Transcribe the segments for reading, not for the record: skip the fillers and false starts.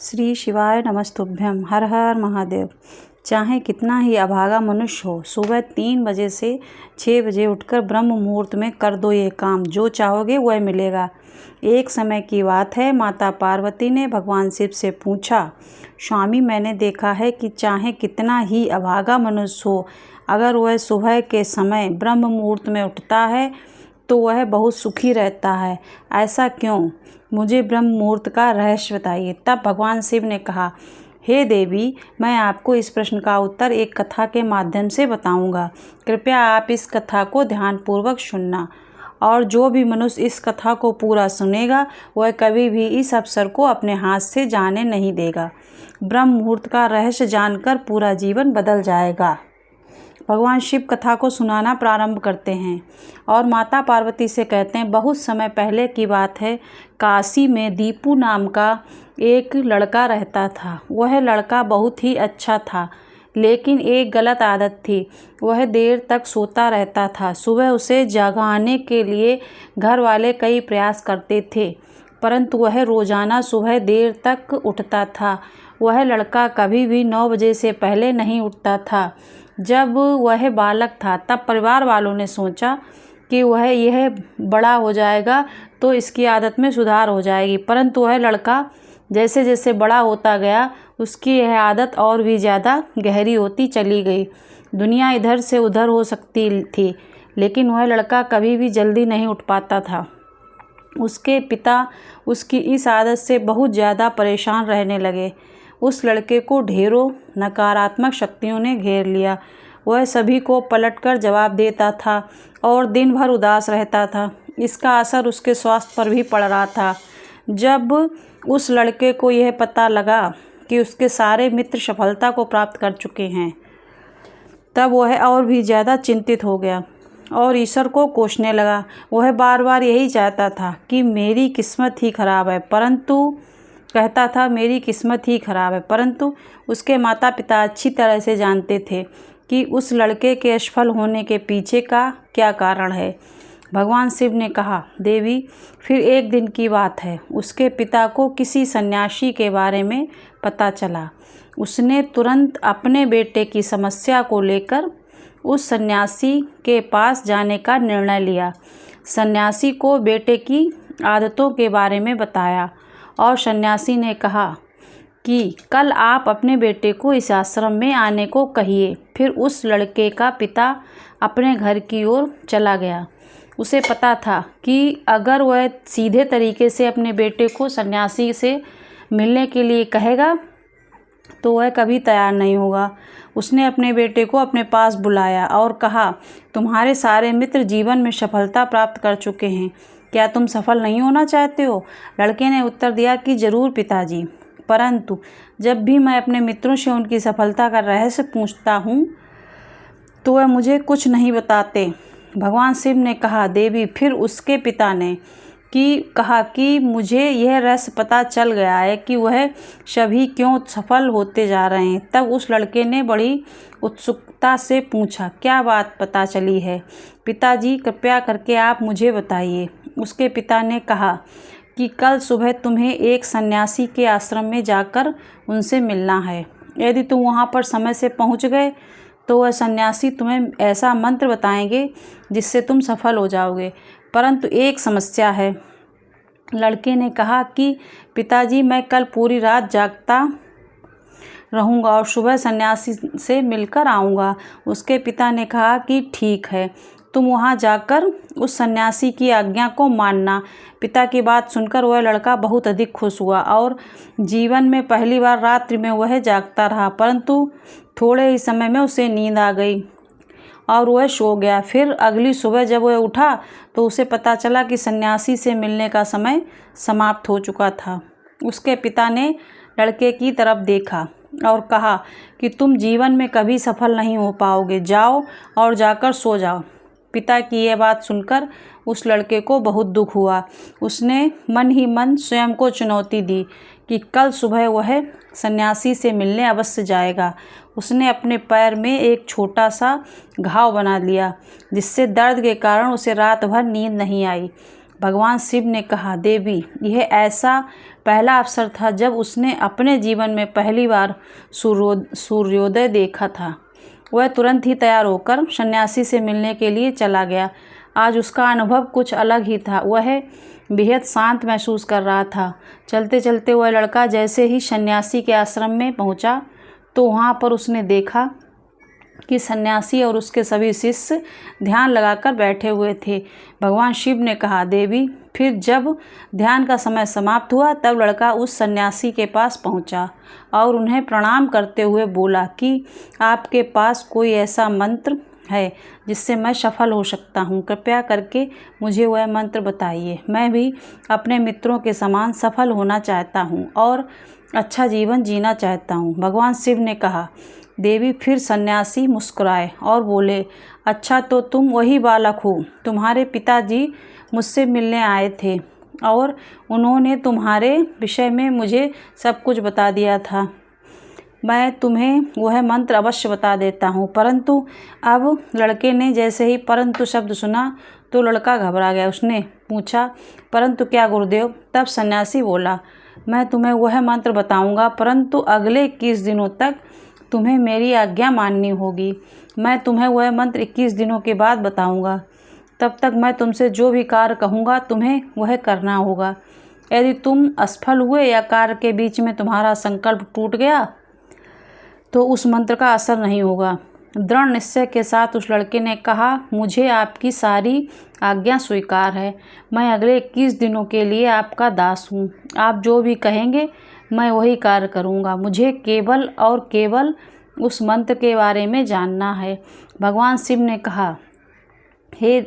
श्री शिवाय नमस्तुभ्यम। हर हर महादेव। चाहे कितना ही अभागा मनुष्य हो, सुबह 3 बजे से 6 बजे उठकर ब्रह्म मुहूर्त में कर दो ये काम, जो चाहोगे वह मिलेगा। एक समय की बात है, माता पार्वती ने भगवान शिव से पूछा, स्वामी मैंने देखा है कि चाहे कितना ही अभागा मनुष्य हो, अगर वह सुबह के समय ब्रह्म मुहूर्त में उठता है तो वह बहुत सुखी रहता है। ऐसा क्यों? मुझे ब्रह्म मुहूर्त का रहस्य बताइए। तब भगवान शिव ने कहा, हे देवी, मैं आपको इस प्रश्न का उत्तर एक कथा के माध्यम से बताऊंगा। कृपया आप इस कथा को ध्यानपूर्वक सुनना, और जो भी मनुष्य इस कथा को पूरा सुनेगा वह कभी भी इस अवसर को अपने हाथ से जाने नहीं देगा। ब्रह्म मुहूर्त का रहस्य जानकर पूरा जीवन बदल जाएगा। भगवान शिव कथा को सुनाना प्रारंभ करते हैं और माता पार्वती से कहते हैं, बहुत समय पहले की बात है, काशी में दीपू नाम का एक लड़का रहता था। वह लड़का बहुत ही अच्छा था, लेकिन एक गलत आदत थी। वह देर तक सोता रहता था। सुबह उसे जगाने के लिए घर वाले कई प्रयास करते थे, परंतु वह रोज़ाना सुबह देर तक उठता था। वह लड़का कभी भी 9 बजे से पहले नहीं उठता था। जब वह बालक था तब परिवार वालों ने सोचा कि वह यह बड़ा हो जाएगा तो इसकी आदत में सुधार हो जाएगी, परंतु वह लड़का जैसे जैसे बड़ा होता गया उसकी यह आदत और भी ज़्यादा गहरी होती चली गई। दुनिया इधर से उधर हो सकती थी, लेकिन वह लड़का कभी भी जल्दी नहीं उठ पाता था। उसके पिता उसकी इस आदत से बहुत ज़्यादा परेशान रहने लगे। उस लड़के को ढेरों नकारात्मक शक्तियों ने घेर लिया। वह सभी को पलटकर जवाब देता था और दिन भर उदास रहता था। इसका असर उसके स्वास्थ्य पर भी पड़ रहा था। जब उस लड़के को यह पता लगा कि उसके सारे मित्र सफलता को प्राप्त कर चुके हैं, तब वह और भी ज़्यादा चिंतित हो गया और ईश्वर को कोसने लगा। वह बार बार यही चाहता था कि मेरी किस्मत ही खराब है, परंतु उसके माता पिता अच्छी तरह से जानते थे कि उस लड़के के असफल होने के पीछे का क्या कारण है। भगवान शिव ने कहा, देवी, फिर एक दिन की बात है, उसके पिता को किसी सन्यासी के बारे में पता चला। उसने तुरंत अपने बेटे की समस्या को लेकर उस सन्यासी के पास जाने का निर्णय लिया। सन्यासी को बेटे की आदतों के बारे में बताया और सन्यासी ने कहा कि कल आप अपने बेटे को इस आश्रम में आने को कहिए। फिर उस लड़के का पिता अपने घर की ओर चला गया। उसे पता था कि अगर वह सीधे तरीके से अपने बेटे को सन्यासी से मिलने के लिए कहेगा तो वह कभी तैयार नहीं होगा। उसने अपने बेटे को अपने पास बुलाया और कहा, तुम्हारे सारे मित्र जीवन में सफलता प्राप्त कर चुके हैं, क्या तुम सफल नहीं होना चाहते हो? लड़के ने उत्तर दिया कि जरूर पिताजी, परंतु जब भी मैं अपने मित्रों से उनकी सफलता का रहस्य पूछता हूँ तो वह मुझे कुछ नहीं बताते। भगवान शिव ने कहा, देवी, फिर उसके पिता ने कहा कि मुझे यह रहस्य पता चल गया है कि वह सभी क्यों सफल होते जा रहे हैं। तब उस लड़के ने बड़ी उत्सुकता से पूछा, क्या बात पता चली है पिताजी? कृपया करके आप मुझे बताइए। उसके पिता ने कहा कि कल सुबह तुम्हें एक सन्यासी के आश्रम में जाकर उनसे मिलना है। यदि तुम वहाँ पर समय से पहुँच गए तो वह सन्यासी तुम्हें ऐसा मंत्र बताएंगे जिससे तुम सफल हो जाओगे, परंतु एक समस्या है। लड़के ने कहा कि पिताजी, मैं कल पूरी रात जागता रहूँगा और सुबह सन्यासी से मिलकर आऊँगा। उसके पिता ने कहा कि ठीक है, तुम वहाँ जाकर उस सन्यासी की आज्ञा को मानना। पिता की बात सुनकर वह लड़का बहुत अधिक खुश हुआ और जीवन में पहली बार रात्रि में वह जागता रहा, परंतु थोड़े ही समय में उसे नींद आ गई और वह सो गया। फिर अगली सुबह जब वह उठा तो उसे पता चला कि सन्यासी से मिलने का समय समाप्त हो चुका था। उसके पिता ने लड़के की तरफ देखा और कहा कि तुम जीवन में कभी सफल नहीं हो पाओगे, जाओ और जाकर सो जाओ। पिता की यह बात सुनकर उस लड़के को बहुत दुख हुआ। उसने मन ही मन स्वयं को चुनौती दी कि कल सुबह वह सन्यासी से मिलने अवश्य जाएगा। उसने अपने पैर में एक छोटा सा घाव बना लिया, जिससे दर्द के कारण उसे रात भर नींद नहीं आई। भगवान शिव ने कहा, देवी, यह ऐसा पहला अवसर था जब उसने अपने जीवन में पहली बार सूर्योदय देखा था। वह तुरंत ही तैयार होकर सन्यासी से मिलने के लिए चला गया। आज उसका अनुभव कुछ अलग ही था। वह बेहद शांत महसूस कर रहा था। चलते चलते वह लड़का जैसे ही सन्यासी के आश्रम में पहुंचा तो वहां पर उसने देखा कि सन्यासी और उसके सभी शिष्य ध्यान लगाकर बैठे हुए थे। भगवान शिव ने कहा, देवी, फिर जब ध्यान का समय समाप्त हुआ तब लड़का उस सन्यासी के पास पहुंचा और उन्हें प्रणाम करते हुए बोला कि आपके पास कोई ऐसा मंत्र है जिससे मैं सफल हो सकता हूँ। कृपया करके मुझे वह मंत्र बताइए। मैं भी अपने मित्रों के समान सफल होना चाहता हूँ और अच्छा जीवन जीना चाहता हूँ। भगवान शिव ने कहा, देवी। फिर सन्यासी मुस्कुराए और बोले, अच्छा, तो तुम वही बालक हो। तुम्हारे पिताजी मुझसे मिलने आए थे और उन्होंने तुम्हारे विषय में मुझे सब कुछ बता दिया था। मैं तुम्हें वह मंत्र अवश्य बता देता हूँ। परंतु अब लड़के ने जैसे ही परंतु शब्द सुना तो लड़का घबरा गया। उसने पूछा, परंतु क्या गुरुदेव? तब सन्यासी बोला, मैं तुम्हें वह मंत्र बताऊँगा, परंतु अगले 21 दिनों तक तुम्हें मेरी आज्ञा माननी होगी। मैं तुम्हें वह मंत्र 21 दिनों के बाद बताऊंगा। तब तक मैं तुमसे जो भी कार्य कहूँगा तुम्हें वह करना होगा। यदि तुम असफल हुए या कार्य के बीच में तुम्हारा संकल्प टूट गया तो उस मंत्र का असर नहीं होगा। दृढ़ निश्चय के साथ उस लड़के ने कहा, मुझे आपकी सारी आज्ञा स्वीकार है। मैं अगले 21 दिनों के लिए आपका दास हूँ। आप जो भी कहेंगे मैं वही कार्य करूँगा। मुझे केवल और केवल उस मंत्र के बारे में जानना है। भगवान शिव ने कहा, हे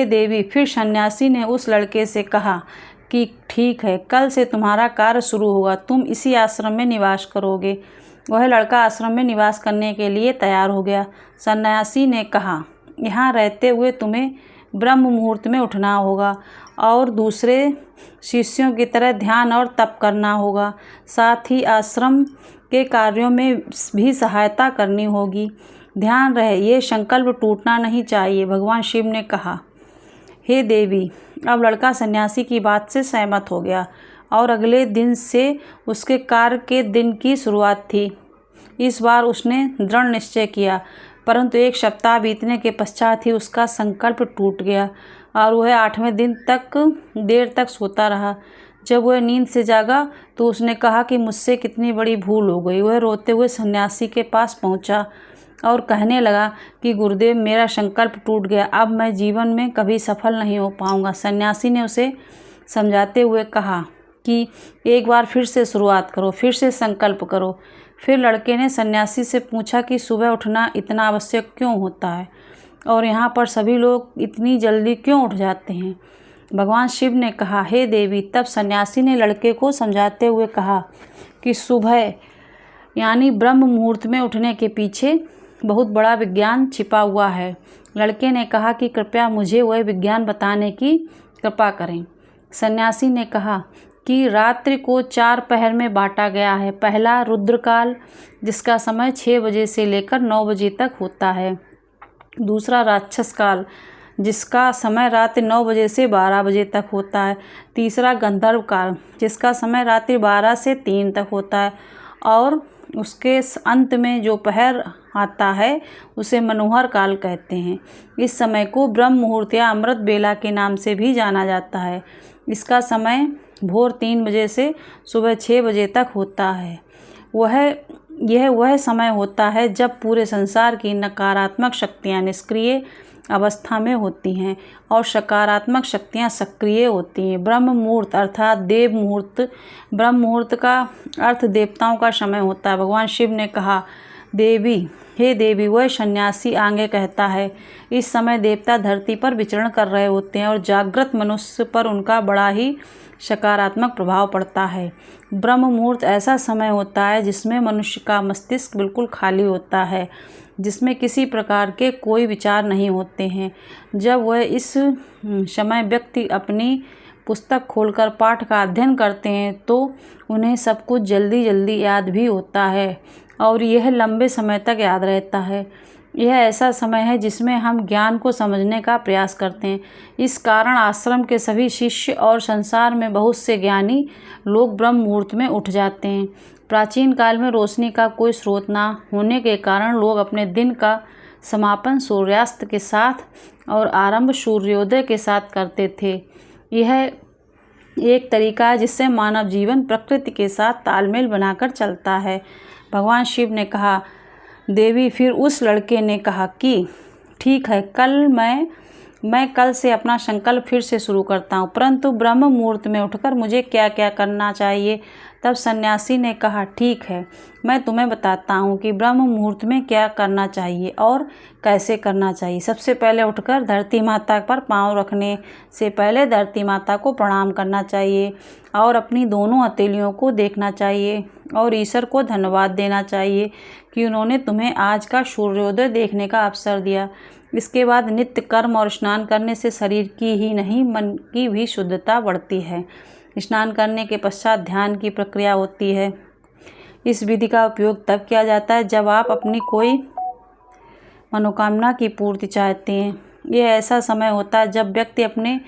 देवी। फिर सन्यासी ने उस लड़के से कहा कि ठीक है, कल से तुम्हारा कार्य शुरू होगा। तुम इसी आश्रम में निवास करोगे। वह लड़का आश्रम में निवास करने के लिए तैयार हो गया। सन्यासी ने कहा, यहाँ रहते हुए तुम्हें ब्रह्म मुहूर्त में उठना होगा और दूसरे शिष्यों की तरह ध्यान और तप करना होगा। साथ ही आश्रम के कार्यों में भी सहायता करनी होगी। ध्यान रहे, ये संकल्प टूटना नहीं चाहिए। भगवान शिव ने कहा, हे देवी। अब लड़का सन्यासी की बात से सहमत हो गया और अगले दिन से उसके कार्य के दिन की शुरुआत थी। इस बार उसने दृढ़ निश्चय किया, परंतु 1 सप्ताह बीतने के पश्चात ही उसका संकल्प टूट गया और वह 8वें दिन तक देर तक सोता रहा। जब वह नींद से जागा तो उसने कहा कि मुझसे कितनी बड़ी भूल हो गई। वह रोते हुए सन्यासी के पास पहुंचा और कहने लगा कि गुरुदेव, मेरा संकल्प टूट गया। अब मैं जीवन में कभी सफल नहीं हो पाऊंगा। सन्यासी ने उसे समझाते हुए कहा कि एक बार फिर से शुरुआत करो, फिर से संकल्प करो। फिर लड़के ने सन्यासी से पूछा कि सुबह उठना इतना आवश्यक क्यों होता है और यहाँ पर सभी लोग इतनी जल्दी क्यों उठ जाते हैं? भगवान शिव ने कहा, हे देवी। तब सन्यासी ने लड़के को समझाते हुए कहा कि सुबह यानी ब्रह्म मुहूर्त में उठने के पीछे बहुत बड़ा विज्ञान छिपा हुआ है। लड़के ने कहा कि कृपया मुझे वह विज्ञान बताने की कृपा करें। सन्यासी ने कहा कि रात्रि को 4 पहर में बांटा गया है। पहला रुद्रकाल, जिसका समय 6 बजे से लेकर 9 बजे तक होता है। दूसरा राक्षस काल, जिसका समय रात्रि 9 बजे से 12 बजे तक होता है। तीसरा गंधर्व काल, जिसका समय रात्रि 12 से 3 तक होता है और उसके अंत में जो पहर आता है उसे मनोहर काल कहते हैं। इस समय को ब्रह्म मुहूर्त या अमृत बेला के नाम से भी जाना जाता है। इसका समय भोर 3 बजे से सुबह 6 बजे तक होता है। यह वह समय होता है जब पूरे संसार की नकारात्मक शक्तियाँ निष्क्रिय अवस्था में होती हैं और सकारात्मक शक्तियाँ सक्रिय होती हैं। ब्रह्म मुहूर्त अर्थात देव मुहूर्त, ब्रह्म मुहूर्त का अर्थ देवताओं का समय होता है। भगवान शिव ने कहा, देवी, हे देवी। वह सन्यासी आगे कहता है, इस समय देवता धरती पर विचरण कर रहे होते हैं और जागृत मनुष्य पर उनका बड़ा ही सकारात्मक प्रभाव पड़ता है। ब्रह्म मुहूर्त ऐसा समय होता है जिसमें मनुष्य का मस्तिष्क बिल्कुल खाली होता है, जिसमें किसी प्रकार के कोई विचार नहीं होते हैं। जब वह इस समय व्यक्ति अपनी पुस्तक खोलकर पाठ का अध्ययन करते हैं तो उन्हें सब कुछ जल्दी जल्दी याद भी होता है और यह लंबे समय तक याद रहता है। यह ऐसा समय है जिसमें हम ज्ञान को समझने का प्रयास करते हैं। इस कारण आश्रम के सभी शिष्य और संसार में बहुत से ज्ञानी लोग ब्रह्म मुहूर्त में उठ जाते हैं। प्राचीन काल में रोशनी का कोई स्रोत न होने के कारण लोग अपने दिन का समापन सूर्यास्त के साथ और आरंभ सूर्योदय के साथ करते थे। यह एक तरीका है जिससे मानव जीवन प्रकृति के साथ तालमेल बनाकर चलता है। भगवान शिव ने कहा, देवी फिर उस लड़के ने कहा कि ठीक है, मैं कल से अपना संकल्प फिर से शुरू करता हूँ, परंतु ब्रह्म मुहूर्त में उठकर मुझे क्या क्या करना चाहिए। तब सन्यासी ने कहा, ठीक है, मैं तुम्हें बताता हूँ कि ब्रह्म मुहूर्त में क्या करना चाहिए और कैसे करना चाहिए। सबसे पहले उठकर धरती माता पर पाँव रखने से पहले धरती माता को प्रणाम करना चाहिए और अपनी दोनों हथेलियों को देखना चाहिए और ईश्वर को धन्यवाद देना चाहिए कि उन्होंने तुम्हें आज का सूर्योदय देखने का अवसर दिया। इसके बाद नित्य कर्म और स्नान करने से शरीर की ही नहीं मन की भी शुद्धता बढ़ती है। स्नान करने के पश्चात ध्यान की प्रक्रिया होती है। इस विधि का उपयोग तब किया जाता है जब आप अपनी कोई मनोकामना की पूर्ति चाहते हैं। यह ऐसा समय होता है जब व्यक्ति अपने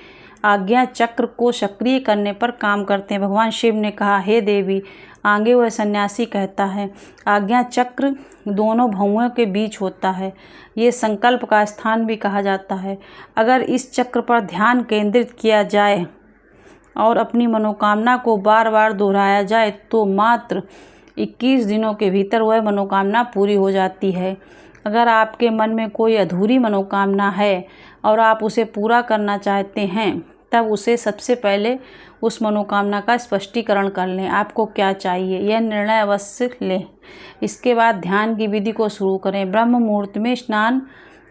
आज्ञा चक्र को सक्रिय करने पर काम करते हैं। भगवान शिव ने कहा, हे देवी, आगे वह सन्यासी कहता है, आज्ञा चक्र दोनों भौहों के बीच होता है। ये संकल्प का स्थान भी कहा जाता है। अगर इस चक्र पर ध्यान केंद्रित किया जाए और अपनी मनोकामना को बार बार दोहराया जाए तो मात्र 21 दिनों के भीतर वह मनोकामना पूरी हो जाती है। अगर आपके मन में कोई अधूरी मनोकामना है और आप उसे पूरा करना चाहते हैं, तब उसे सबसे पहले उस मनोकामना का स्पष्टीकरण कर लें। आपको क्या चाहिए, यह निर्णय अवश्य लें। इसके बाद ध्यान की विधि को शुरू करें। ब्रह्म मुहूर्त में स्नान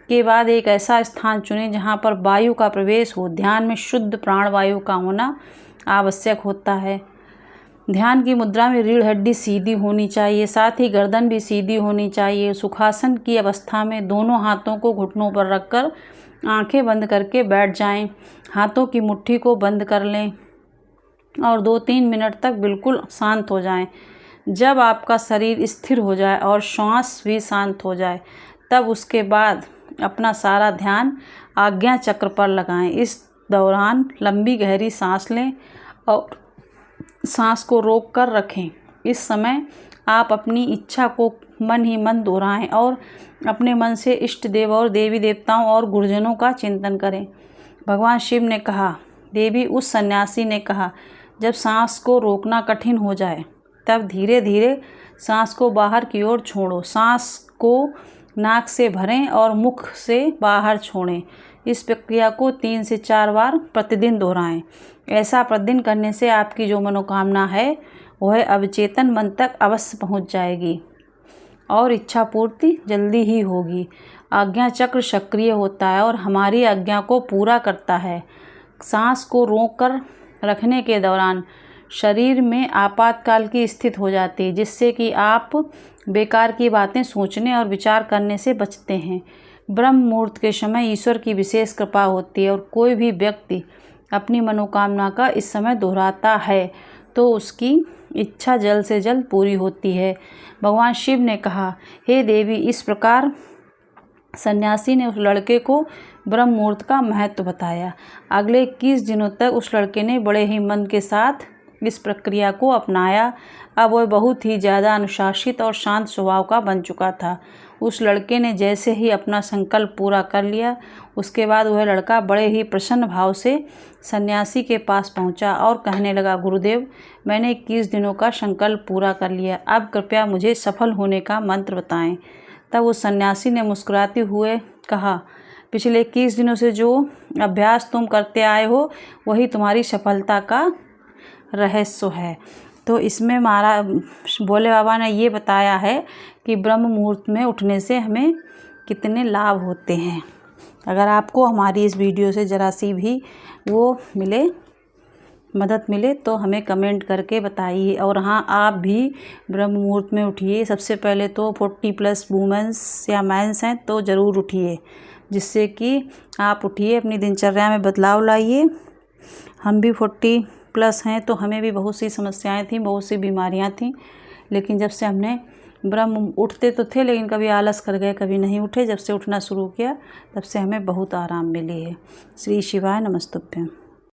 के बाद एक ऐसा स्थान चुनें जहाँ पर वायु का प्रवेश हो। ध्यान में शुद्ध प्राणवायु का होना आवश्यक होता है। ध्यान की मुद्रा में रीढ़ हड्डी सीधी होनी चाहिए, साथ ही गर्दन भी सीधी होनी चाहिए। सुखासन की अवस्था में दोनों हाथों को घुटनों पर रखकर आंखें बंद करके बैठ जाएं। हाथों की मुट्ठी को बंद कर लें और 2-3 मिनट तक बिल्कुल शांत हो जाएं। जब आपका शरीर स्थिर हो जाए और श्वास भी शांत हो जाए, तब उसके बाद अपना सारा ध्यान आज्ञा चक्र पर लगाएं। इस दौरान लंबी गहरी सांस लें और सांस को रोक कर रखें। इस समय आप अपनी इच्छा को मन ही मन दोहराएं और अपने मन से इष्ट देव और देवी देवताओं और गुरुजनों का चिंतन करें। भगवान शिव ने कहा, देवी उस सन्यासी ने कहा, जब सांस को रोकना कठिन हो जाए तब धीरे धीरे सांस को बाहर की ओर छोड़ो। सांस को नाक से भरें और मुख से बाहर छोड़ें। इस प्रक्रिया को 3 से 4 बार प्रतिदिन दोहराएं। ऐसा प्रतिदिन करने से आपकी जो मनोकामना है वह अवचेतन मन तक अवश्य पहुंच जाएगी और इच्छा पूर्ति जल्दी ही होगी। आज्ञा चक्र सक्रिय होता है और हमारी आज्ञा को पूरा करता है। सांस को रोक कर रखने के दौरान शरीर में आपातकाल की स्थिति हो जाती है, जिससे कि आप बेकार की बातें सोचने और विचार करने से बचते हैं। ब्रह्म मुहूर्त के समय ईश्वर की विशेष कृपा होती है और कोई भी व्यक्ति अपनी मनोकामना का इस समय दोहराता है तो उसकी इच्छा जल्द से जल्द पूरी होती है। भगवान शिव ने कहा, हे देवी, इस प्रकार सन्यासी ने उस लड़के को ब्रह्म मुहूर्त का महत्व बताया। अगले 21 दिनों तक उस लड़के ने बड़े ही मन के साथ इस प्रक्रिया को अपनाया। अब वह बहुत ही ज़्यादा अनुशासित और शांत स्वभाव का बन चुका था। उस लड़के ने जैसे ही अपना संकल्प पूरा कर लिया, उसके बाद वह लड़का बड़े ही प्रसन्न भाव से सन्यासी के पास पहुंचा और कहने लगा, गुरुदेव, मैंने 21 दिनों का संकल्प पूरा कर लिया। अब कृपया मुझे सफल होने का मंत्र बताएं। तब उस सन्यासी ने मुस्कुराते हुए कहा, पिछले 21 दिनों से जो अभ्यास तुम करते आए हो वही तुम्हारी सफलता का रहस्य है। तो इसमें हमारा भोले बाबा ने ये बताया है कि ब्रह्म मुहूर्त में उठने से हमें कितने लाभ होते हैं। अगर आपको हमारी इस वीडियो से ज़रा सी भी वो मिले, मदद मिले, तो हमें कमेंट करके बताइए। और हाँ, आप भी ब्रह्म मुहूर्त में उठिए। सबसे पहले तो 40+ वुमेंस या मैंस हैं तो ज़रूर उठिए, जिससे कि आप उठिए, अपनी दिनचर्या में बदलाव लाइए। हम भी 40+ हैं तो हमें भी बहुत सी समस्याएं थीं, बहुत सी बीमारियां थीं, लेकिन जब से हमने ब्रह्म उठते तो थे लेकिन कभी आलस कर गए, कभी नहीं उठे। जब से उठना शुरू किया तब से हमें बहुत आराम मिली है। श्री शिवाय नमस्तुभ्यं।